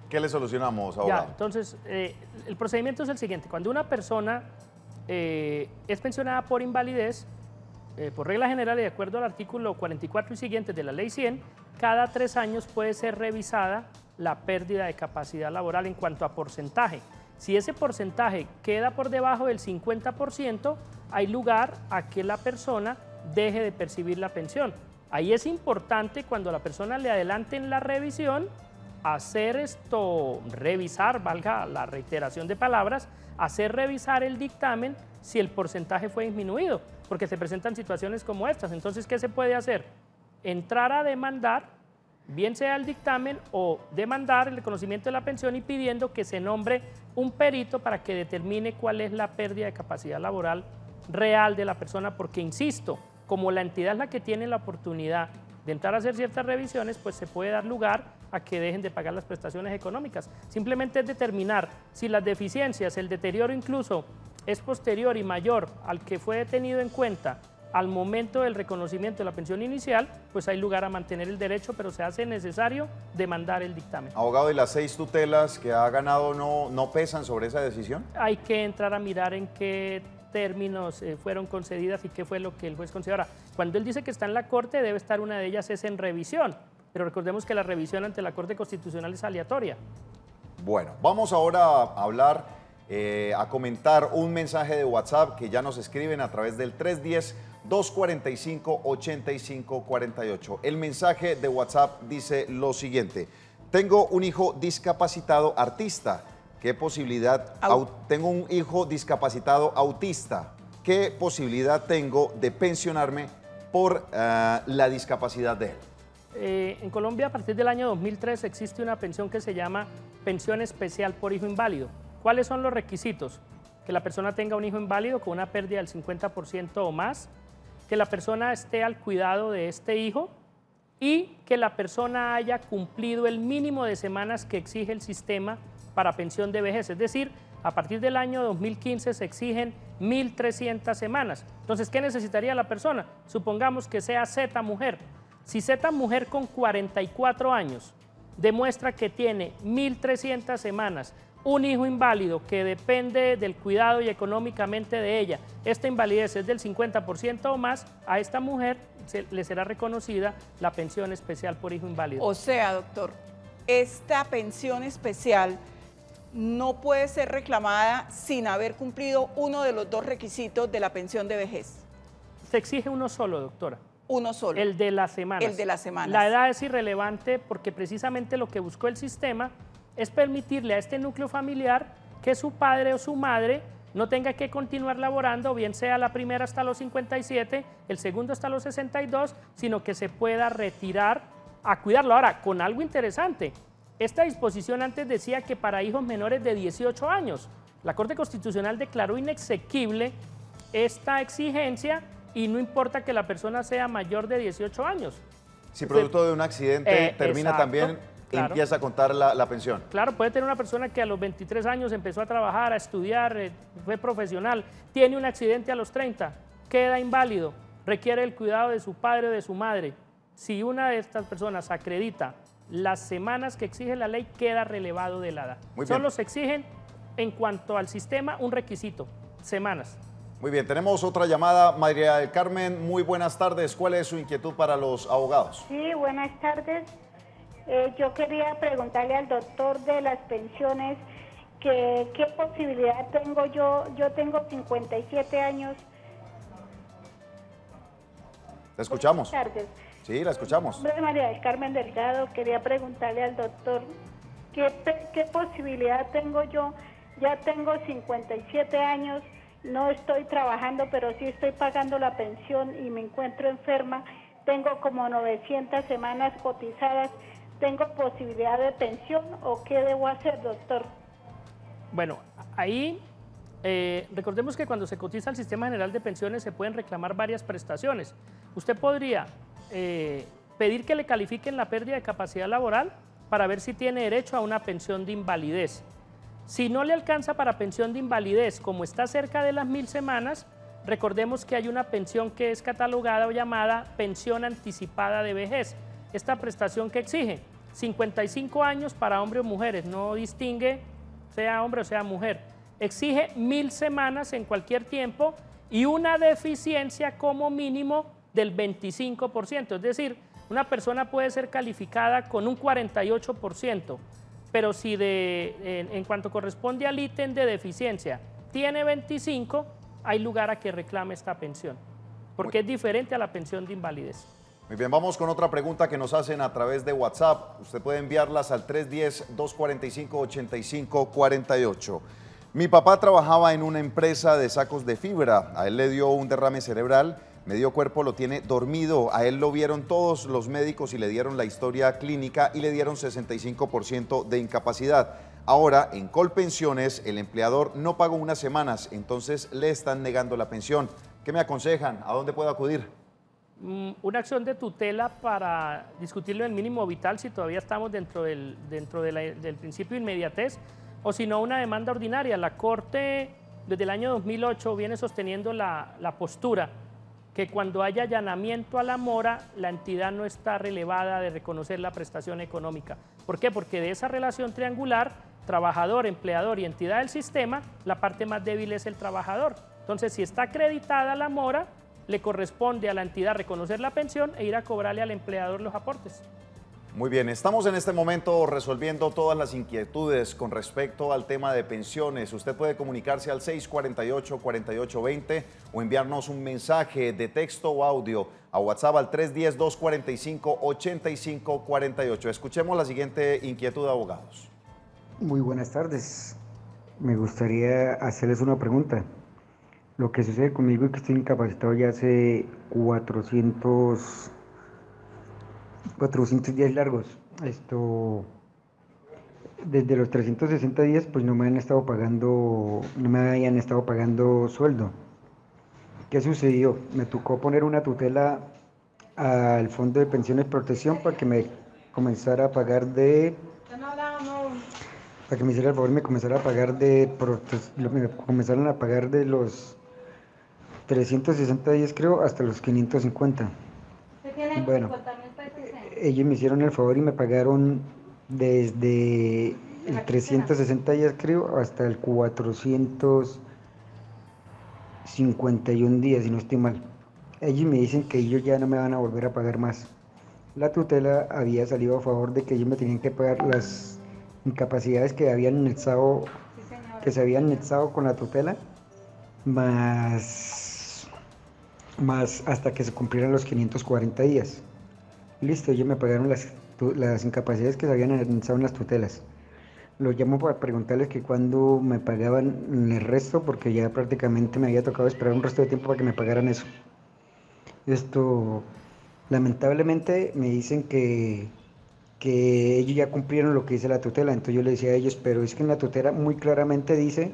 ¿Qué le solucionamos, Ya, abogado? entonces, el procedimiento es el siguiente. Cuando una persona es pensionada por invalidez, por regla general y de acuerdo al artículo 44 y siguientes de la Ley 100, cada 3 años puede ser revisada la pérdida de capacidad laboral en cuanto a porcentaje. Si ese porcentaje queda por debajo del 50%, hay lugar a que la persona deje de percibir la pensión. Ahí es importante, cuando la persona le adelanten la revisión, revisar, valga la reiteración de palabras, hacer revisar el dictamen si el porcentaje fue disminuido, porque se presentan situaciones como estas. Entonces, ¿qué se puede hacer? Entrar a demandar, bien sea el dictamen o demandar el reconocimiento de la pensión y pidiendo que se nombre un perito para que determine cuál es la pérdida de capacidad laboral real de la persona, porque, insisto, como la entidad es la que tiene la oportunidad de entrar a hacer ciertas revisiones, pues se puede dar lugar a que dejen de pagar las prestaciones económicas. Simplemente es determinar si las deficiencias, el deterioro incluso, es posterior y mayor al que fue tenido en cuenta al momento del reconocimiento de la pensión inicial, pues hay lugar a mantener el derecho, pero se hace necesario demandar el dictamen. Abogado, ¿y las 6 tutelas que ha ganado no pesan sobre esa decisión? Hay que entrar a mirar en qué términos fueron concedidas y qué fue lo que el juez considera. Cuando él dice que está en la Corte, debe estar una de ellas es en revisión, pero recordemos que la revisión ante la Corte Constitucional es aleatoria. Bueno, vamos ahora a hablar, a comentar un mensaje de WhatsApp que ya nos escriben a través del 310-245-8548. El mensaje de WhatsApp dice lo siguiente: tengo un hijo discapacitado artista. ¿Qué posibilidad? Tengo un hijo discapacitado autista. ¿Qué posibilidad tengo de pensionarme por la discapacidad de él? En Colombia, a partir del año 2003, existe una pensión que se llama pensión especial por hijo inválido. ¿Cuáles son los requisitos? Que la persona tenga un hijo inválido con una pérdida del 50% o más, que la persona esté al cuidado de este hijo y que la persona haya cumplido el mínimo de semanas que exige el sistema para pensión de vejez. Es decir, a partir del año 2015 se exigen 1.300 semanas. Entonces, ¿qué necesitaría la persona? Supongamos que sea Z mujer. Si Z mujer con 44 años demuestra que tiene 1.300 semanas, un hijo inválido que depende del cuidado y económicamente de ella, esta invalidez es del 50% o más, a esta mujer le será reconocida la pensión especial por hijo inválido. O sea, doctor, esta pensión especial no puede ser reclamada sin haber cumplido uno de los dos requisitos de la pensión de vejez. Se exige uno solo, doctora. Uno solo. El de las semanas. El de las semanas. La edad es irrelevante porque precisamente lo que buscó el sistema es permitirle a este núcleo familiar que su padre o su madre no tenga que continuar laborando, bien sea la primera hasta los 57, el segundo hasta los 62, sino que se pueda retirar a cuidarlo. Ahora, con algo interesante, esta disposición antes decía que para hijos menores de 18 años, la Corte Constitucional declaró inexequible esta exigencia y no importa que la persona sea mayor de 18 años. Si producto de un accidente termina exacto, también, claro. empieza a contar la pensión. Claro, puede tener una persona que a los 23 años empezó a trabajar, a estudiar, fue profesional, tiene un accidente a los 30, queda inválido, requiere el cuidado de su padre o de su madre. Si una de estas personas acredita las semanas que exige la ley, queda relevado de la edad. Solo se exigen, en cuanto al sistema, un requisito, semanas. Muy bien, tenemos otra llamada. María del Carmen, muy buenas tardes. ¿Cuál es su inquietud para los abogados? Sí, buenas tardes. Yo quería preguntarle al doctor de las pensiones que qué posibilidad tengo yo. Yo tengo 57 años. ¿La escuchamos? Buenas tardes. Sí, la escuchamos. Mi nombre es María del Carmen Delgado. Quería preguntarle al doctor qué posibilidad tengo yo. Ya tengo 57 años. No estoy trabajando, pero sí estoy pagando la pensión y me encuentro enferma. Tengo como 900 semanas cotizadas. ¿Tengo posibilidad de pensión o qué debo hacer, doctor? Bueno, ahí recordemos que cuando se cotiza al Sistema General de Pensiones se pueden reclamar varias prestaciones. Usted podría pedir que le califiquen la pérdida de capacidad laboral para ver si tiene derecho a una pensión de invalidez. Si no le alcanza para pensión de invalidez, como está cerca de las 1.000 semanas, recordemos que hay una pensión que es catalogada o llamada pensión anticipada de vejez. Esta prestación que exige 55 años para hombres o mujeres, no distingue sea hombre o sea mujer. Exige 1.000 semanas en cualquier tiempo y una deficiencia como mínimo del 25%. Es decir, una persona puede ser calificada con un 48%. Pero si en cuanto corresponde al ítem de deficiencia tiene 25, hay lugar a que reclame esta pensión, porque es diferente a la pensión de invalidez. Muy bien, vamos con otra pregunta que nos hacen a través de WhatsApp. Usted puede enviarlas al 310-245-8548. Mi papá trabajaba en una empresa de sacos de fibra. A él le dio un derrame cerebral, medio cuerpo lo tiene dormido. A él lo vieron todos los médicos y le dieron la historia clínica y le dieron 65% de incapacidad. Ahora, en Colpensiones, el empleador no pagó unas semanas, entonces le están negando la pensión. ¿Qué me aconsejan? ¿A dónde puedo acudir? Una acción de tutela para discutirlo en mínimo vital si todavía estamos dentro del principio de inmediatez, o si no, una demanda ordinaria. La Corte desde el año 2008 viene sosteniendo la postura que cuando haya allanamiento a la mora, la entidad no está relevada de reconocer la prestación económica. ¿Por qué? Porque de esa relación triangular, trabajador, empleador y entidad del sistema, la parte más débil es el trabajador. Entonces, si está acreditada la mora, le corresponde a la entidad reconocer la pensión e ir a cobrarle al empleador los aportes. Muy bien, estamos en este momento resolviendo todas las inquietudes con respecto al tema de pensiones. Usted puede comunicarse al 648-4820 o enviarnos un mensaje de texto o audio a WhatsApp al 310-245-8548. Escuchemos la siguiente inquietud, abogados. Muy buenas tardes. Me gustaría hacerles una pregunta. Lo que sucede conmigo es que estoy incapacitado ya hace 400 días largos. Desde los 360 días pues no me habían estado pagando sueldo. ¿Qué sucedió? Me tocó poner una tutela al Fondo de Pensiones y Protección para que me comenzara a pagar de... Para que me hiciera el favor y me comenzara a pagar me comenzaron a pagar de los 360 días, creo, hasta los 550. Bueno, ellos me hicieron el favor y me pagaron desde el 360 días, creo, hasta el 451 días, si no estoy mal. Ellos me dicen que ellos ya no me van a volver a pagar más. La tutela había salido a favor de que ellos me tenían que pagar las incapacidades que se habían anexado con la tutela, más hasta que se cumplieran los 540 días. Listo, ellos me pagaron las incapacidades que se habían anexado en las tutelas. Los llamo para preguntarles que cuándo me pagaban el resto, porque ya prácticamente me había tocado esperar un resto de tiempo para que me pagaran eso. Lamentablemente me dicen que ellos ya cumplieron lo que dice la tutela. Entonces yo le decía a ellos, pero es que en la tutela muy claramente dice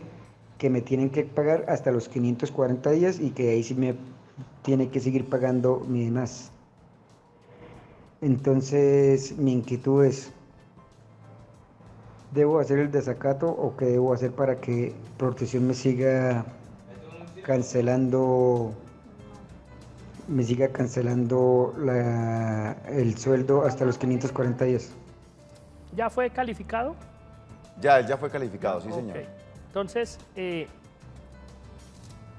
que me tienen que pagar hasta los 540 días y que ahí sí me tiene que seguir pagando mi demás. Entonces mi inquietud es, ¿debo hacer el desacato o qué debo hacer para que Protección me siga cancelando el sueldo hasta los 540 días? ¿Ya fue calificado? Ya fue calificado, sí, señor. Okay. Entonces,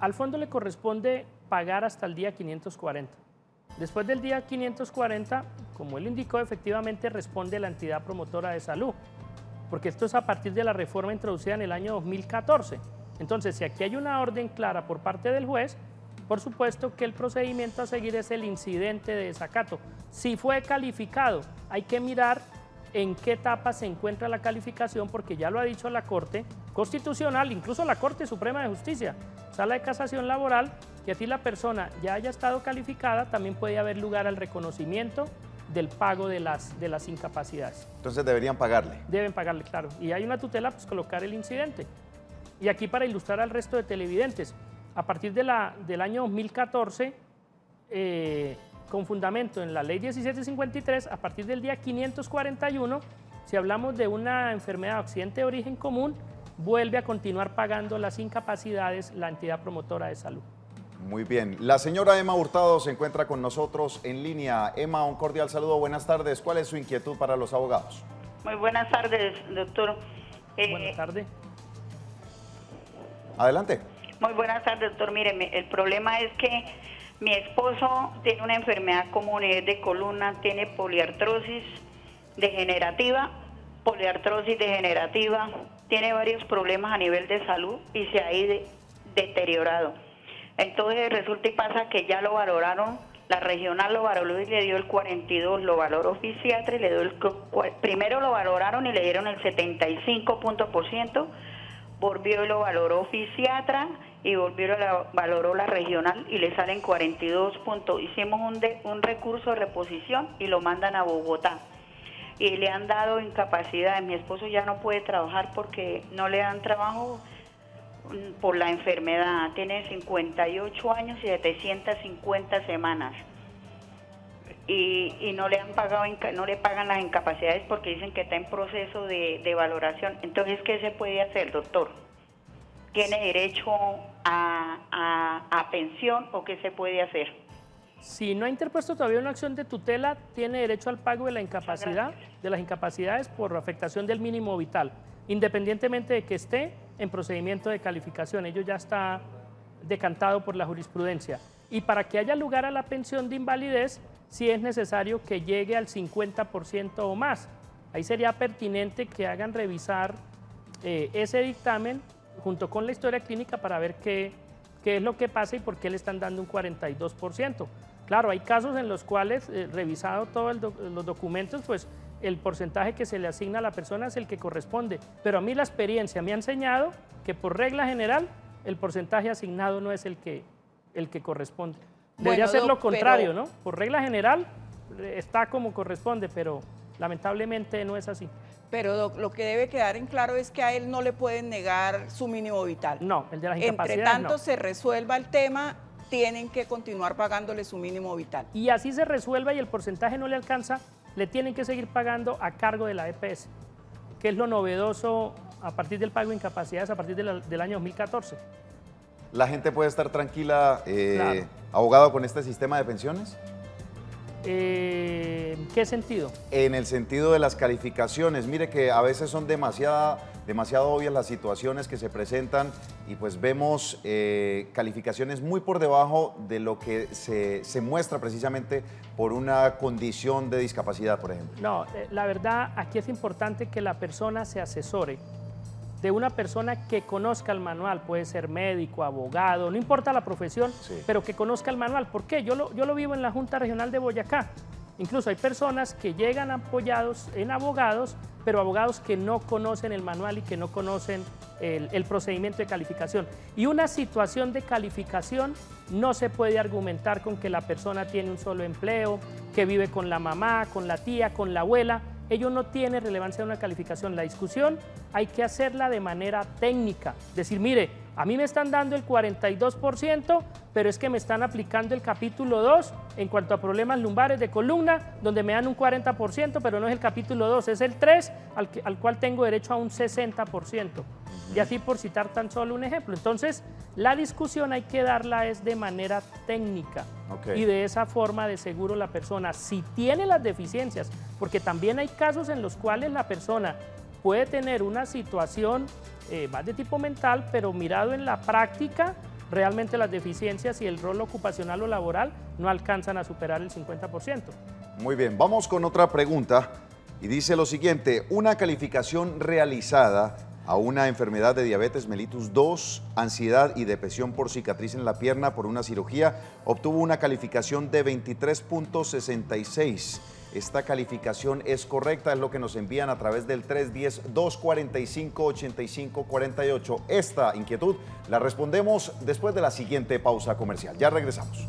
al fondo le corresponde pagar hasta el día 540. Después del día 540, como él indicó, efectivamente responde la entidad promotora de salud, porque esto es a partir de la reforma introducida en el año 2014. Entonces, si aquí hay una orden clara por parte del juez, por supuesto que el procedimiento a seguir es el incidente de desacato. Si fue calificado, hay que mirar en qué etapa se encuentra la calificación, porque ya lo ha dicho la Corte Constitucional, incluso la Corte Suprema de Justicia, Sala de Casación Laboral, que así la persona ya haya estado calificada, también puede haber lugar al reconocimiento del pago de las incapacidades. Entonces deberían pagarle. Deben pagarle, claro. Y hay una tutela, pues colocar el incidente. Y aquí para ilustrar al resto de televidentes, a partir del año 2014, con fundamento en la ley 1753, a partir del día 541, si hablamos de una enfermedad o accidente de origen común, vuelve a continuar pagando las incapacidades la entidad promotora de salud. Muy bien. La señora Emma Hurtado se encuentra con nosotros en línea. Emma, un cordial saludo. Buenas tardes. ¿Cuál es su inquietud para los abogados? Muy buenas tardes, doctor. Buenas tardes. Adelante. Muy buenas tardes, doctor. Mire, el problema es que mi esposo tiene una enfermedad común, es de columna, tiene poliartrosis degenerativa, tiene varios problemas a nivel de salud y se ha deteriorado. Entonces resulta y pasa que ya lo valoraron, la regional lo valoró y le dio el 42, lo valoró fisiatra y le dio primero lo valoraron y le dieron el 75%, volvió y lo valoró fisiatra y valoró la regional y le salen 42 puntos. Hicimos un recurso de reposición y lo mandan a Bogotá. Y le han dado incapacidad. Mi esposo ya no puede trabajar porque no le dan trabajo por la enfermedad. Tiene 58 años y 750 semanas. Y no le han pagado, no le pagan las incapacidades porque dicen que está en proceso de valoración. Entonces, ¿qué se puede hacer, doctor? ¿Tiene derecho a pensión o qué se puede hacer? Si no ha interpuesto todavía una acción de tutela, tiene derecho al pago de la incapacidad, de las incapacidades por afectación del mínimo vital, independientemente de que esté en procedimiento de calificación. Ello ya está decantado por la jurisprudencia. Y para que haya lugar a la pensión de invalidez, sí es necesario que llegue al 50% o más. Ahí sería pertinente que hagan revisar ese dictamen junto con la historia clínica para ver qué es lo que pasa y por qué le están dando un 42%. Claro, hay casos en los cuales, revisado todos los documentos, pues el porcentaje que se le asigna a la persona es el que corresponde. Pero a mí la experiencia me ha enseñado que por regla general el porcentaje asignado no es el que corresponde. Debería ser lo contrario, ¿no? Por regla general está como corresponde, pero lamentablemente no es así. Pero Doc, lo que debe quedar en claro es que a él no le pueden negar su mínimo vital. No, el de las incapacidades Entre tanto no. se resuelva el tema tienen que continuar pagándole su mínimo vital. Y así se resuelva y el porcentaje no le alcanza, le tienen que seguir pagando a cargo de la EPS, que es lo novedoso a partir del pago de incapacidades a partir del año 2014. ¿La gente puede estar tranquila, Claro. abogado, con este sistema de pensiones? ¿En qué sentido? En el sentido de las calificaciones. Mire que a veces son demasiado obvias las situaciones que se presentan y pues vemos calificaciones muy por debajo de lo que se muestra precisamente por una condición de discapacidad, por ejemplo. No, la verdad, aquí es importante que la persona se asesore de una persona que conozca el manual, puede ser médico, abogado, no importa la profesión, Sí. pero que conozca el manual. ¿Por qué? Yo lo vivo en la Junta Regional de Boyacá. Incluso hay personas que llegan apoyados en abogados, pero abogados que no conocen el manual y que no conocen el procedimiento de calificación. Y una situación de calificación no se puede argumentar con que la persona tiene un solo empleo, que vive con la mamá, con la tía, con la abuela. Ello no tiene relevancia en una calificación. La discusión hay que hacerla de manera técnica. Decir, mire, a mí me están dando el 42%, pero es que me están aplicando el capítulo 2 en cuanto a problemas lumbares de columna, donde me dan un 40%, pero no es el capítulo 2, es el 3, al cual tengo derecho a un 60%. Y así por citar tan solo un ejemplo. Entonces, la discusión hay que darla es de manera técnica. Ok. Y de esa forma, de seguro, la persona, si tiene las deficiencias, porque también hay casos en los cuales la persona puede tener una situación más de tipo mental, pero mirado en la práctica, realmente las deficiencias y el rol ocupacional o laboral no alcanzan a superar el 50%. Muy bien, vamos con otra pregunta y dice lo siguiente: una calificación realizada a una enfermedad de diabetes mellitus 2, ansiedad y depresión por cicatriz en la pierna por una cirugía, obtuvo una calificación de 23.66. Esta calificación es correcta, es lo que nos envían a través del 310-245-8548. Esta inquietud la respondemos después de la siguiente pausa comercial. Ya regresamos.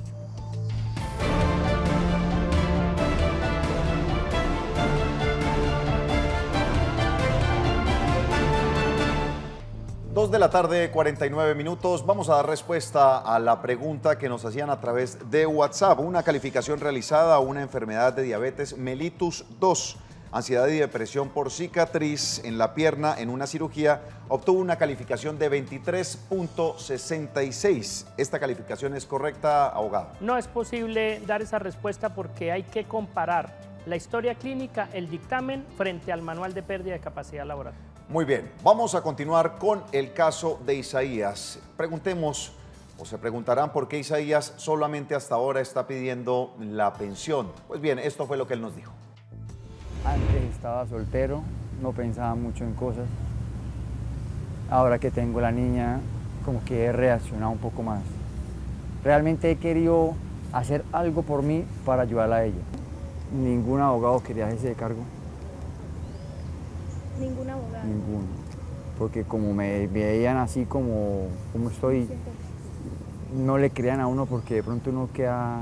Dos de la tarde, 49 minutos. Vamos a dar respuesta a la pregunta que nos hacían a través de WhatsApp. Una calificación realizada a una enfermedad de diabetes mellitus 2, ansiedad y depresión por cicatriz en la pierna en una cirugía, obtuvo una calificación de 23.66. ¿Esta calificación es correcta, abogado? No es posible dar esa respuesta porque hay que comparar la historia clínica, el dictamen, frente al manual de pérdida de capacidad laboral. Muy bien, vamos a continuar con el caso de Isaías. Preguntemos, o se preguntarán, por qué Isaías solamente hasta ahora está pidiendo la pensión. Pues bien, esto fue lo que él nos dijo. Antes estaba soltero, no pensaba mucho en cosas. Ahora que tengo la niña, como que he reaccionado un poco más. Realmente he querido hacer algo por mí para ayudarla a ella. Ningún abogado quería hacerse de cargo. Ningún abogado. Ninguno. Porque como me veían así como estoy, no le creían a uno porque de pronto uno queda,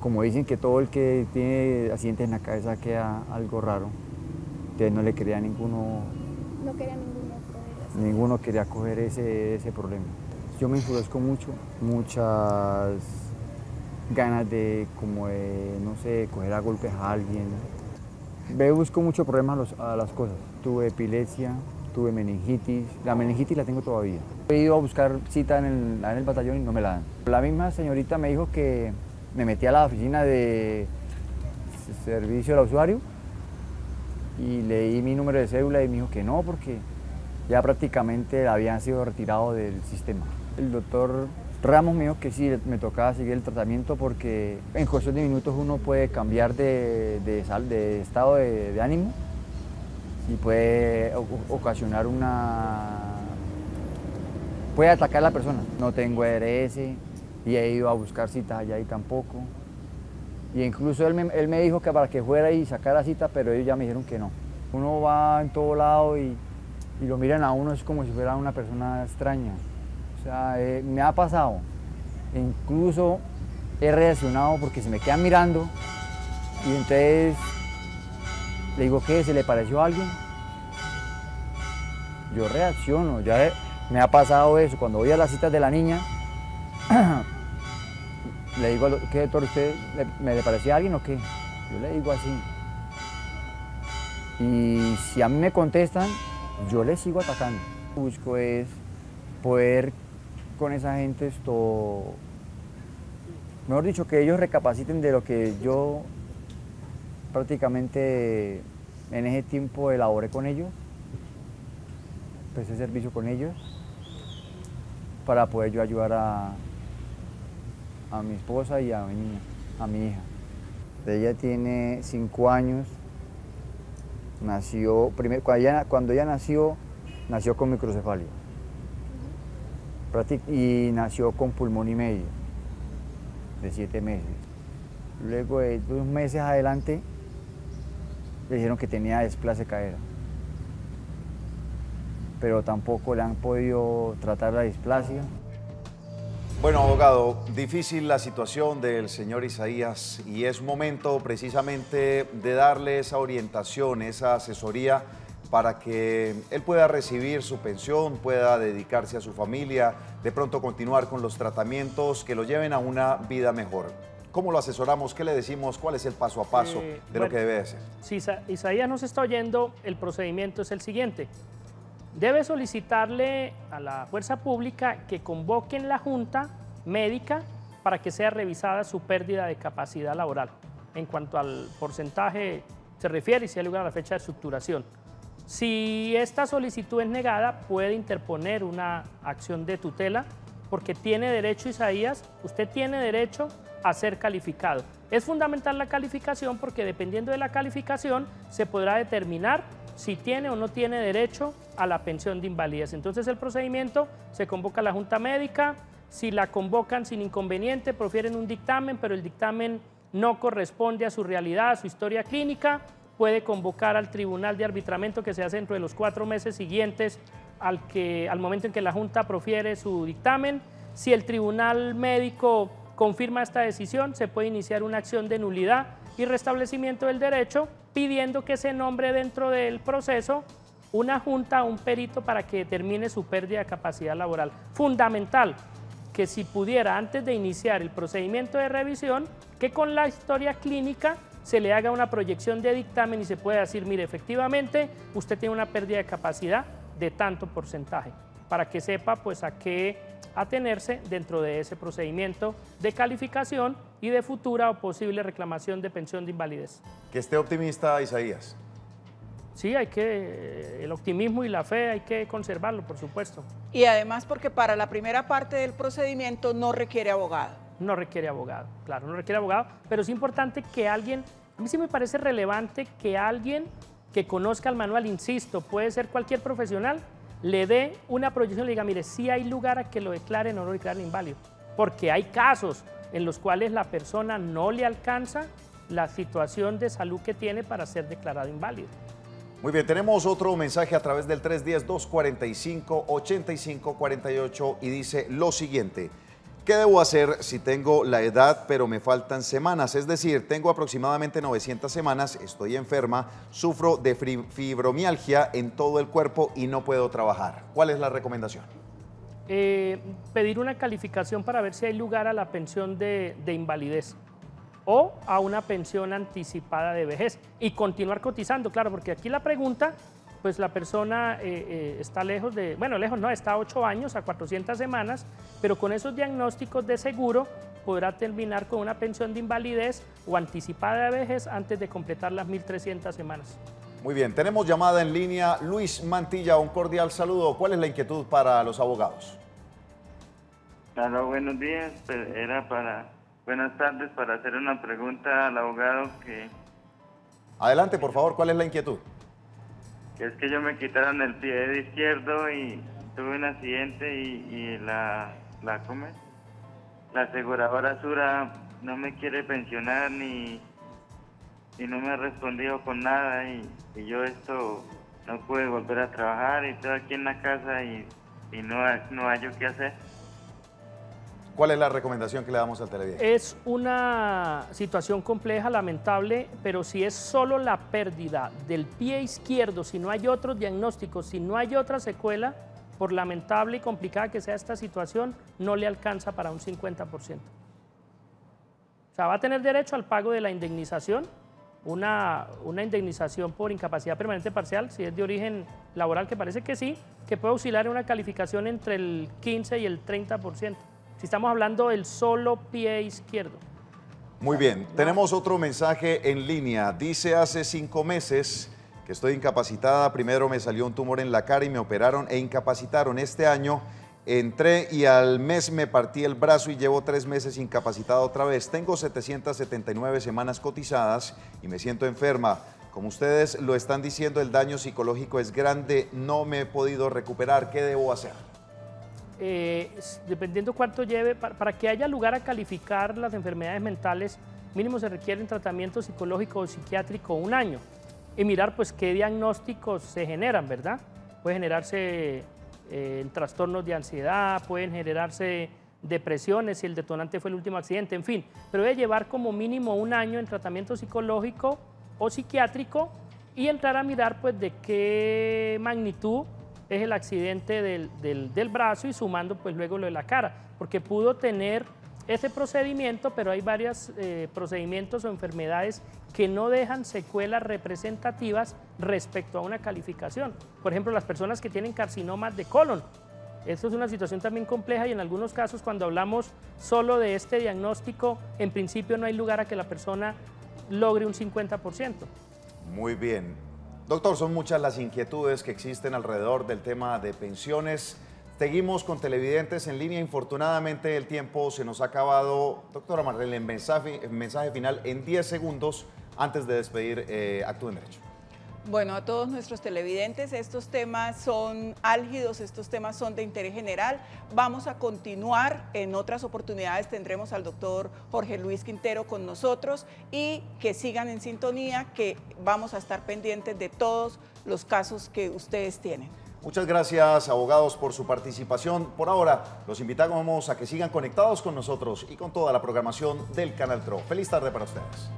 como dicen que todo el que tiene accidentes en la cabeza queda algo raro. Entonces no le creía a ninguno. No quería ninguno coger así. Ninguno quería coger ese problema. Yo me enfurezco mucho, muchas ganas de, no sé, coger a golpes a alguien. Busco mucho problemas a las cosas. Tuve epilepsia, tuve meningitis. La meningitis la tengo todavía. He ido a buscar cita en el batallón y no me la dan. La misma señorita me dijo que me metí a la oficina de servicio al usuario y leí mi número de cédula y me dijo que no, porque ya prácticamente habían sido retirados del sistema. El doctor Ramos me dijo que sí, me tocaba seguir el tratamiento porque en cuestión de minutos uno puede cambiar de estado de ánimo y puede ocasionar puede atacar a la persona. No tengo ERS y he ido a buscar citas allá y tampoco. Y incluso él me dijo que para que fuera y sacara cita, pero ellos ya me dijeron que no. Uno va en todo lado y lo miran a uno es como si fuera una persona extraña. O sea, me ha pasado. Incluso he reaccionado porque se me quedan mirando y entonces le digo, ¿qué? ¿Se le pareció a alguien? Yo reacciono. Ya me ha pasado eso. Cuando voy a las citas de la niña, Le digo, ¿qué doctor, usted me le parecía a alguien o qué? Yo le digo así. Y si a mí me contestan, yo les sigo atacando. Lo que busco es poder con esa gente mejor dicho, que ellos recapaciten de lo que yo prácticamente en ese tiempo elaboré con ellos, presté servicio con ellos, para poder yo ayudar a mi esposa y a mi niña, a mi hija. Ella tiene 5 años, nació, cuando ella nació con microcefalia y nació con pulmón y medio, de 7 meses. Luego de 2 meses adelante, le dijeron que tenía displasia cadera, pero tampoco le han podido tratar la displasia. Bueno, abogado, difícil la situación del señor Isaías y es momento precisamente de darle esa orientación, esa asesoría para que él pueda recibir su pensión, pueda dedicarse a su familia, de pronto continuar con los tratamientos que lo lleven a una vida mejor. ¿Cómo lo asesoramos? ¿Qué le decimos? ¿Cuál es el paso a paso de lo que debe hacer? Si Isaías nos está oyendo, el procedimiento es el siguiente. Debe solicitarle a la fuerza pública que convoquen la junta médica para que sea revisada su pérdida de capacidad laboral. En cuanto al porcentaje se refiere y si hay lugar a la fecha de estructuración. Si esta solicitud es negada, puede interponer una acción de tutela porque tiene derecho, Isaías, usted tiene derecho a ser calificado. Es fundamental la calificación porque dependiendo de la calificación se podrá determinar si tiene o no tiene derecho a la pensión de invalidez. Entonces el procedimiento se convoca a la junta médica, si la convocan sin inconveniente, profieren un dictamen, pero el dictamen no corresponde a su realidad, a su historia clínica, puede convocar al tribunal de arbitramiento que se hace dentro de los 4 meses siguientes al momento en que la junta profiere su dictamen. Si el tribunal médico confirma esta decisión, se puede iniciar una acción de nulidad y restablecimiento del derecho, pidiendo que se nombre dentro del proceso una junta o un perito para que determine su pérdida de capacidad laboral. Fundamental que si pudiera, antes de iniciar el procedimiento de revisión, que con la historia clínica se le haga una proyección de dictamen y se pueda decir, mire, efectivamente, usted tiene una pérdida de capacidad de tanto porcentaje, para que sepa pues a qué atenerse dentro de ese procedimiento de calificación y de futura o posible reclamación de pensión de invalidez. Que esté optimista, Isaías. Sí, el optimismo y la fe hay que conservarlo, por supuesto. Y además porque para la primera parte del procedimiento no requiere abogado. No requiere abogado, claro, no requiere abogado, pero es importante que alguien, a mí sí me parece relevante que alguien que conozca el manual, insisto, puede ser cualquier profesional, le dé una proyección y le diga, mire, sí hay lugar a que lo declaren o no lo declaren inválido, porque hay casos en los cuales la persona no le alcanza la situación de salud que tiene para ser declarado inválido. Muy bien, tenemos otro mensaje a través del 310-245-8548 y dice lo siguiente. ¿Qué debo hacer si tengo la edad pero me faltan semanas? Es decir, tengo aproximadamente 900 semanas, estoy enferma, sufro de fibromialgia en todo el cuerpo y no puedo trabajar. ¿Cuál es la recomendación? Pedir una calificación para ver si hay lugar a la pensión de invalidez o a una pensión anticipada de vejez y continuar cotizando, claro, porque aquí la pregunta, pues la persona está lejos de, bueno, lejos no, está a 8 años, a 400 semanas, pero con esos diagnósticos de seguro podrá terminar con una pensión de invalidez o anticipada de vejez antes de completar las 1.300 semanas. Muy bien, tenemos llamada en línea. Luis Mantilla, un cordial saludo. ¿Cuál es la inquietud para los abogados? Hola, buenos días. Buenas tardes, para hacer una pregunta al abogado que... Adelante, por favor, ¿cuál es la inquietud? Que es que yo me quitaron el pie izquierdo y tuve un accidente y la aseguradora Sura no me quiere pensionar y no me ha respondido con nada y yo no pude volver a trabajar y estoy aquí en la casa y no hallo qué hacer. ¿Cuál es la recomendación que le damos al televidente? Es una situación compleja, lamentable, pero si es solo la pérdida del pie izquierdo, si no hay otros diagnósticos, si no hay otra secuela, por lamentable y complicada que sea esta situación, no le alcanza para un 50%. O sea, va a tener derecho al pago de la indemnización, una indemnización por incapacidad permanente parcial, si es de origen laboral, que parece que sí, que puede oscilar en una calificación entre el 15 y el 30%. Si estamos hablando del solo pie izquierdo. Muy bien, tenemos otro mensaje en línea. Dice: hace 5 meses que estoy incapacitada, primero me salió un tumor en la cara y me operaron e incapacitaron. Este año entré y al mes me partí el brazo y llevo 3 meses incapacitada otra vez. Tengo 779 semanas cotizadas y me siento enferma. Como ustedes lo están diciendo, el daño psicológico es grande, no me he podido recuperar. ¿Qué debo hacer? Dependiendo cuánto lleve, para que haya lugar a calificar las enfermedades mentales, mínimo se requiere un tratamiento psicológico o psiquiátrico 1 año y mirar pues qué diagnósticos se generan, ¿verdad? Puede generarse trastornos de ansiedad, pueden generarse depresiones si el detonante fue el último accidente, en fin, pero debe llevar como mínimo 1 año en tratamiento psicológico o psiquiátrico y entrar a mirar pues de qué magnitud es el accidente del brazo y sumando pues luego lo de la cara, porque pudo tener ese procedimiento, pero hay varios procedimientos o enfermedades que no dejan secuelas representativas respecto a una calificación. Por ejemplo, las personas que tienen carcinomas de colon. Esto es una situación también compleja y en algunos casos cuando hablamos solo de este diagnóstico, en principio no hay lugar a que la persona logre un 50%. Muy bien. Doctor, son muchas las inquietudes que existen alrededor del tema de pensiones. Seguimos con televidentes en línea. Infortunadamente el tiempo se nos ha acabado. Doctora Marlene, mensaje final en 10 segundos antes de despedir Actúe en Derecho. Bueno, a todos nuestros televidentes, estos temas son álgidos, estos temas son de interés general. Vamos a continuar, en otras oportunidades tendremos al doctor Jorge Luis Quintero con nosotros y que sigan en sintonía, que vamos a estar pendientes de todos los casos que ustedes tienen. Muchas gracias, abogados, por su participación. Por ahora, los invitamos a que sigan conectados con nosotros y con toda la programación del Canal TRO. Feliz tarde para ustedes.